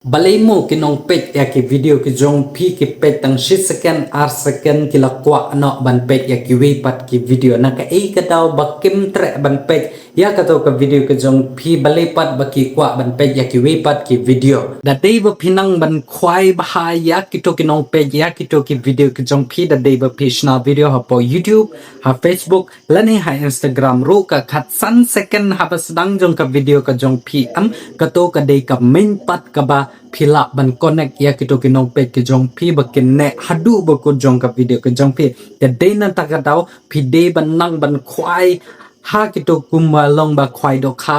Balay mo kinong pet ya ki video ki jong pi ki pet tang shit second ar second ki lakwa no ban pet ya ki wepat ki video na ka ei ka daw bakim tre ban pet ya ka to ka video ki jong pi balay pat baki kwa ban pet ya ki wepat ki video da dei ba pinang ban khwai ba ya ki to kinong pet ya ki to ki video ki jong pi da dei ba pishna video ha po YouTube ha Facebook lani ha Instagram ro ka khat san second ha ba sedang jong ka video ka jong pi ka to ka dei ka main pat ka ba phila ban connect ya kito kinong pet ke jong pi bakin ne hadu bako jong ka video ke jong pi ya de na ta ka daw pi de ban nang ban khwai ha kito kumalong ba khwai do kha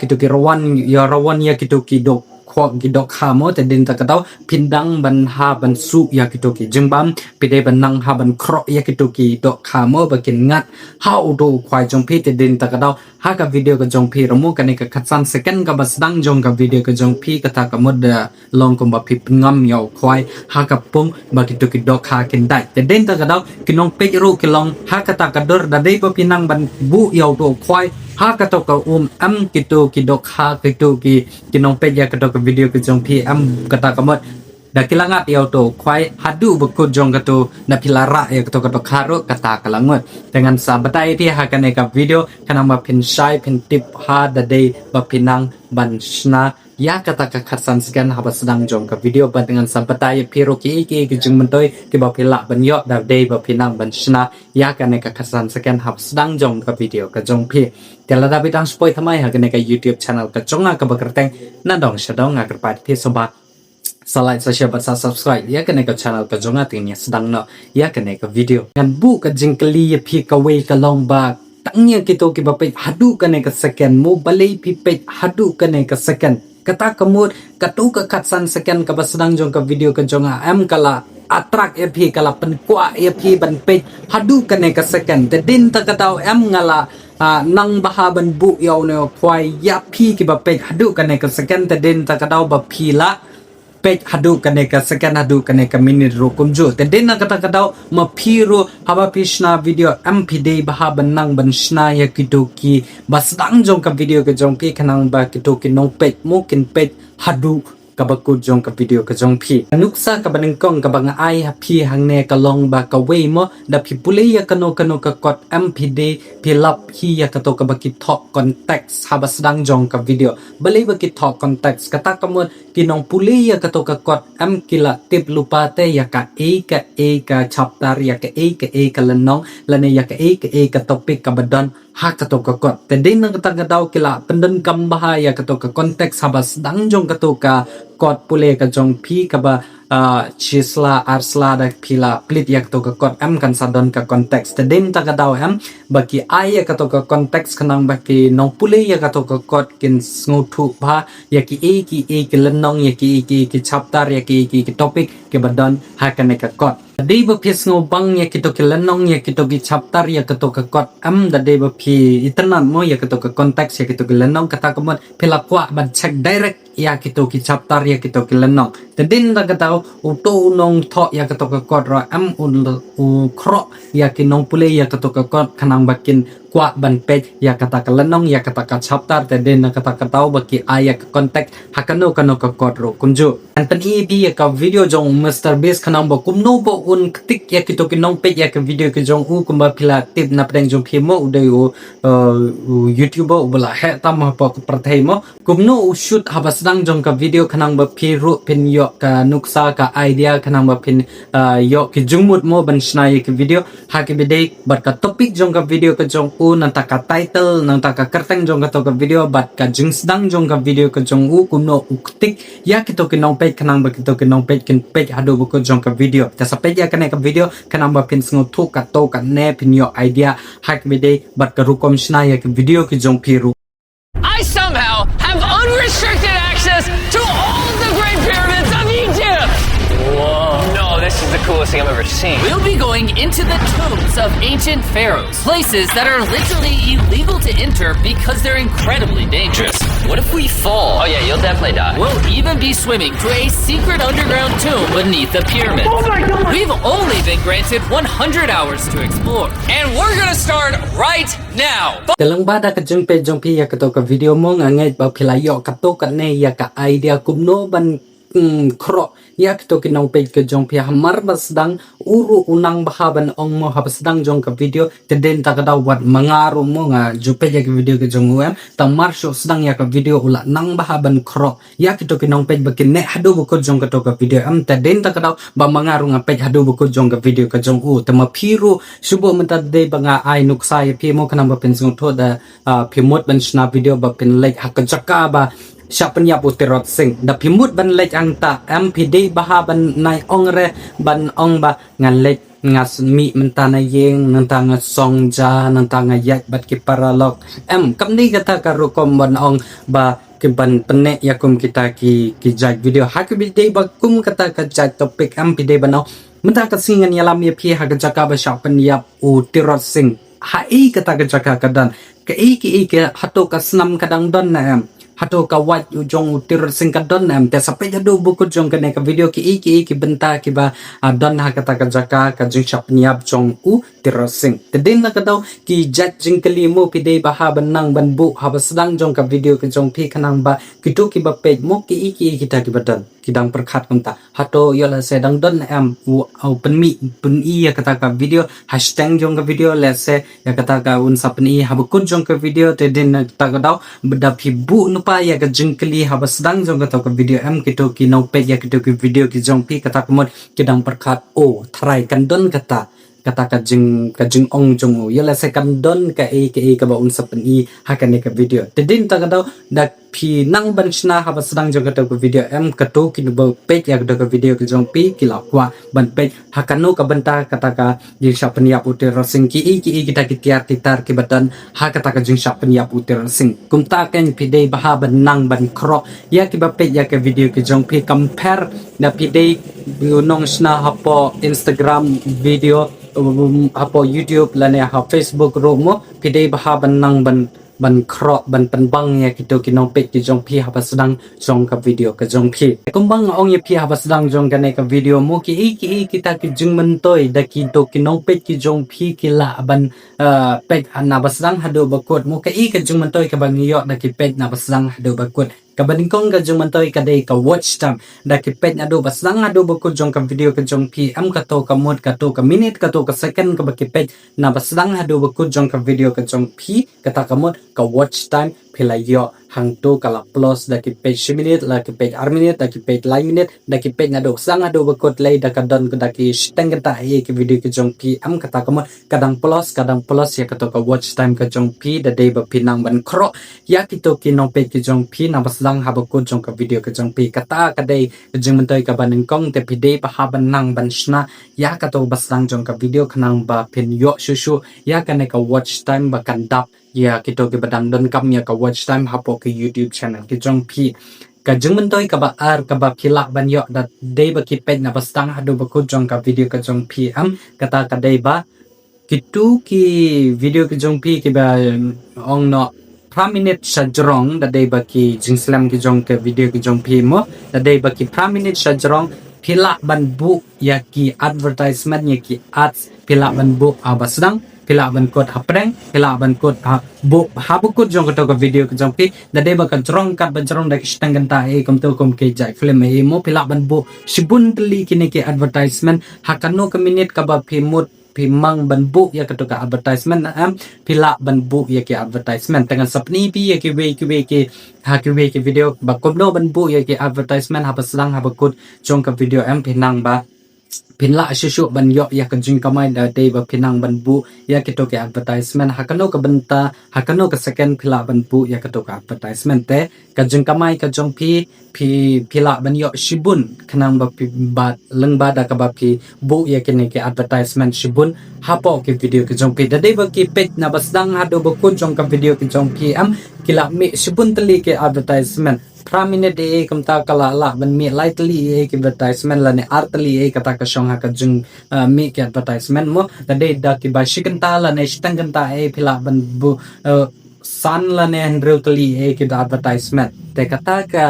kito ki rawan ya kito ki do khwak ki do kha mo te din ta ka daw pindang ban ha ban su ya kito ki jingbam pi de ban nang ha ban kro ya kito ki do kha mo bakin ngat ha do khwai jong pi te din ta ka daw ha ka video ka jong pi ramu ka ne ka khatsan second ka bas dang jong ka video ka jong pi ka ta ka mod long ko ba pi ngam yo khwai ha ka pung ba ki to ki dok ha ken dai te den ta ka daw kinong pe ru ki long ha ka ta ka dor da dei ba pinang ban bu yo do khwai ha ka to ka ki to ki dok ha ki to ki kinong pe ya ka to ka video ka jong pi ka ta ka mod da kilangat yo to khwai hadu bakut jong kato na pilara ya kato kato karo kata kalangot dengan sabatai pi ha kane ka video kanang ma pin shai pin tip ha da day ba pinang ban shna ya kata ka khatsan segan ha ba sedang jong ka video ba dengan sabatai piro ki jung mentoi ki ba pila ban yo da day ba pinang ban shna ya kane ka khatsan segan ha sedang jong ka video ka jong pi tiala da bitang spoil thamai ha kane ka YouTube channel ka jonga ka ba kerteng na dong shadong ngakar pat pi soba like share basa subscribe ya kene ka channel ka jonga tingnya sedang no ya kene ka video kan bu ka jingkali ya phi ka way ka long ba tangnya kito ki ba pe hadu kene ka second mo balai phi pe hadu kene ka second kata kamut katu ka khatsan second ka ba sedang jong ka video ka jonga kala atrak ya phi kala pen kwa ya phi ban pe hadu kene ka second te din ta ka taw ngala nang bahaban bu yaw ne khwai ya phi ki ba pe hadu kene ka second te din ta ka taw ba phi la page hadu kane ka second hadu kane ka minute ro kumju te den na kata kadaw mapiro haba pishna video mpd baha banang banshna ya kidoki basdang jong ka video ka jong pi kanang ba kidoki no page mo kin page hadu kabaku jong ka video ka jong pi nuksa ka baningkong ka bang ai ha pi hangne ka long ba ka way mo da pi pulay ya kano ka kot mpd pilap hi ya ka to ka baki talk context haba sedang jong ka video balay baki talk context kata kamon kinong pulay ya ka to ka kot kila tip lupa te ya ka chapter ya ka lenong lane ya ka topic ka badon ha ka to ka kot te din na kata daw kila pendan kam bahaya ka to ka context haba sedang jong ka to ka kot pule ka jong pi ka ba chisla arsla da pila plit yak to ka kot kan sadon ka context te din ta ka daw baki ai ka to ka context kanang baki nong pule ya ka to ka kot kin sngutu ba yaki ki lenong yaki chapter yaki topic ke badon ha ka ne ka kot dei ba phis ngo bang ya kito ki lenong ya kito ki chapter ya kito ka kot da dei ba phi itanan mo ya kito ka context ya kito ki lenong kata kamot phila kwa ban check direct ya kito ki chapter ya kito ki lenong te din da kata uto nong tho ya kito ka kot ro u kro ya ki nong pule ya kito ka kot kanang bakin kwa ban page ya kata ka lenong ya kata ka chapter te din na kata tau baki aya ka context hakano kano ka kot ro kunju an pen bi ya ka video jong Mr. Beast kanang ba kumno bo un ketik ya kito kinong page ya ka video ke jong kumba pila tip na pedang jong phimo udai YouTuber ubala he tam pa prathai mo kumno shoot haba sedang jong ka video kanang ba phiru pin yo ka nuksa ka idea kanang ba pin yo ki jungmut mo ban snai ka video ha ke bidai bat ka topic jong ka video ka jong nanta ka title nanta ka kerteng jong ka to ka video bat ka jing sedang jong ka video ka jong kumno ketik ya kito kinong page kanang ba kito kinong page kin page hado ko jong ka video ta sa page ya kane ka video kanang ba pin sngo thu ka to ka ne pin yo idea hak bidai bat ka rukom snai ya ka video ki jong piru I somehow have unrestricted access to all the Great Pyramids of Egypt! Whoa. No, this is the coolest thing I've ever seen. We'll be going into the tombs of ancient pharaohs, places that are literally illegal to enter because they're incredibly dangerous. What if we fall? Oh yeah, you'll definitely die. We'll even be swimming through a secret underground tomb beneath the pyramid. Oh my God! We've only been granted 100 hours to explore. And we're gonna start right now! Dalang bada ka jong pi ya ka to ka video mo nga ngai ba philayo ka to ka ne ya ka idea kumno ban krok ya kita kinong page ke jong pia hamar basdang uru unang bahaban ong mo habasdang jong ka video teden takadaw wat mangaru mo nga jupe ya ke video ke jong uem tamar syo sedang ya ka video ula nang bahaban krok ya kita kinong page bakin ne hadu buko jong ka to ka video teden takadaw ba mangaru nga page hadu buko jong ka video ke jong u tama piru subo menta de banga ai nuksai pi mo kanang ba pensung to da pimut ban shna video ba pin like hakajaka ba siapa niya putirot sing da pimut ban lek angta MPD baha ban nai ongre ban ong ba ngalek ngas mi mentana yeng nantanga songja nantanga yak bat ki paralog kamni kata karukom ban ong ba ban pene yakum kita ki jaj video hakibide ba kum kata ka jaj topik MPD ban ong mentaka singan yalam ya pi hakajaka ba siapa niya utirot sing hai kata ka jaka kadan ke iki hato ka snam kadang don na hato ka wat jong utir singkadon te sampai jadu buku jong kene ka video ki benta ki ba don ha kata ka jaka ka jing shap niap jong u tirosing tedin na kadaw ki jat jing kalimo pide baha banang banbu ha sedang jong ka video ke jong pi kanang ba kitu ki ba page mo ki kita ki badan kidang perkhat kumta hato yola sedang don au penmi ya kata ka video hashtag jong ka video let's say ya kata ka un sapni ha bukun jong ka video tedin na kadaw beda bu nupa ya ka jingkli ha sedang jong ka video kitu ki no page ya kitu ki video ki jong pi kata kumot kidang perkhat tharai kan don kata ka jing ong jong ya la se kan don ka ka ba un sapni ha kan ka video tedin ta kadaw da pi nang ban shna ha sedang jong ka video katu ki no page ya ka video ki jong pi ki la kwa ban page ha kanu ka benta kata ka jing sapni ya putir sing ki kita ki tiar ki badan ha kata ka jing sapni ya putir sing kumta kan pi dei baha ban nang ban kro ya ki ba page ya ka video ki jong pi compare da pi dei nong shna ha po Instagram video hapo YouTube lane ha Facebook romo pidei baha ban nang ban krok ban penbang ya kita kinong pek ki jong pi ha sedang jong ka video ka jong pi kumbang ong ya pi ha sedang jong ka ne ka video mo ki kita ki jing mentoi da ki to kinong pek ki jong pi ki la ban pek na basdang hado bakot mo ka jing mentoi ka bang yo da ki pek na basdang hado bakot kabandingkong ka jong mantoi kadai ka watch time da ki pet ado baslang ado bako jong ka video ka jong pi ka to ka mod ka to ka minute ka to ka second ka baki pet na baslang ado bako jong ka video ka jong pi kata ka mod ka watch time pila yo hang to kala plus da ki pet 10 minute la ki pet 4 minute da ki pet 5 minute da ki pet ado sang ado bako lay da ka don da ki steng kata ki video ka jong pi kata ka mod kadang plus ya ka to ka watch time ka jong pi da day ba pinang ban kro ya ki to ki no pet ki jong pi na lang habakut jong ka video ka jong pi kata kadai jing mentoi ka baneng kong te pide pa haban nang ban shna ya ka to baslang jong ka video kanang ba pin yo shushu ya ka ne ka watch time ba kandap ya kito ke badang don kam ya ka watch time hapo ke YouTube channel ki jong pi ka jing mentoi ka ba ka ba phila ban yo da dei ba ki pet na bastang hadu ba ku jong ka video ka jong pi kata kadai ba kitu ki video ki jong pi ki ba ong no praminit sajrong da day baki jingslam ki jong ke video ki jong pi mo da day baki praminit sajrong pila ban bu ya ki advertisement ya ki ads pila ban bu abasdang pila ban kod hapreng pila ban kod bu habukut jong ka video ki jong pi da day baka jrong kat ban jrong da ki stang ganta kom to kom ke jai film mo pila ban bu sibun tli kini ki advertisement hakano ka minute ka ba pi mut pimang banbu ya ketuka advertisement pila banbu ya ki advertisement dengan sapni pi ya ki we ki video bakomno banbu ya ki advertisement haba sedang haba kut jong ka video pinang ba pinla shushu ban yo ya ka jing kamai da day ba pinang banbu ya ketuka advertisement hakano ka benta hakano ka second pila banbu ya ketuka advertisement te ka jing kamai ka jong pi pila ban yo shibun kanang ba pi bat leng ba da ka ba pi bu ya kini ki advertisement shibun hapo ki video ki jong pi da day ba ki pet na basdang hado ba kun jong ka video ki jong pi kila mi shibun tali ki advertisement praminit kam ta kala la ban mi lightly ki advertisement la ne artly kata ka shong ha ka jung mi ki advertisement mo da day da ki ba shikanta la ne shitang ta pila ban bu san la ne andreutli ki advertisement te kata ka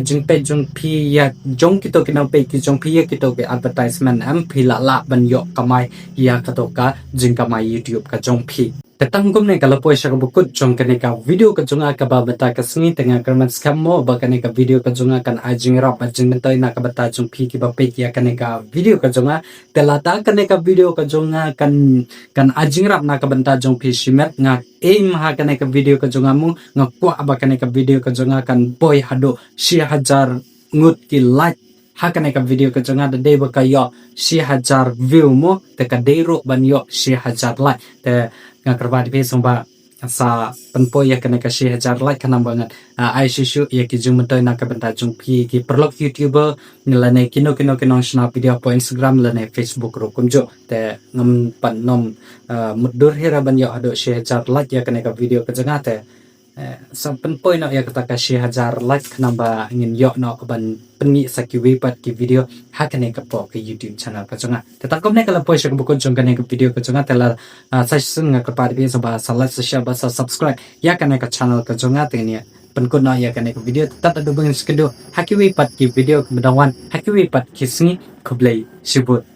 jung pi ya jong ki to ki na pe ki jong pi ya ki to ki advertisement pila la ban yo kamai ya ka to ka jing kamai YouTube ka jong pi Ketangkum ne kalau poy siya bukod jong kaneka video kajunga ka babata kasngi tengah kerman scam mo ba kaneka video kajunga kan ajing rap ajing mentoy na kabata jong piki ba peki ya kaneka video kajunga telata kaneka video kajunga kan ajing rap na kabanta jong pishimet nga aim ha kaneka video kajunga mo nga kwa ba kaneka video kajunga kan poy hado 1000 ngut ki like ha kaneka video kajunga da deba kayo 1000 view mo te ka deiro ban yo 1000 like te nga kerba di somba sa penpo ya kena kasih 1000 like kana banget ai shu ya ki jung mentoy na ka benta jung pi ki perlok youtuber nilane kino shna video po Instagram lane Facebook ro kumjo te ngam pan nom mudur hira ban yo ado 1000 like ya kena ka video ka jangate sa penpo no ya kata kasih 1000 like kana ba ngin yo no ban pengi sakiwi pat ki video hakane ka po ke YouTube channel ka chunga tetangkom ne kala po siya bukod jong kane ka video ka chunga tela sa sun nga kapar bi sa ba sa like sa share ba sa subscribe ya kane ka channel ka chunga teni penkun na ya kane ka video tat adu bang skedo hakiwi pat ki video kemedawan hakiwi pat ki singi kublai sibut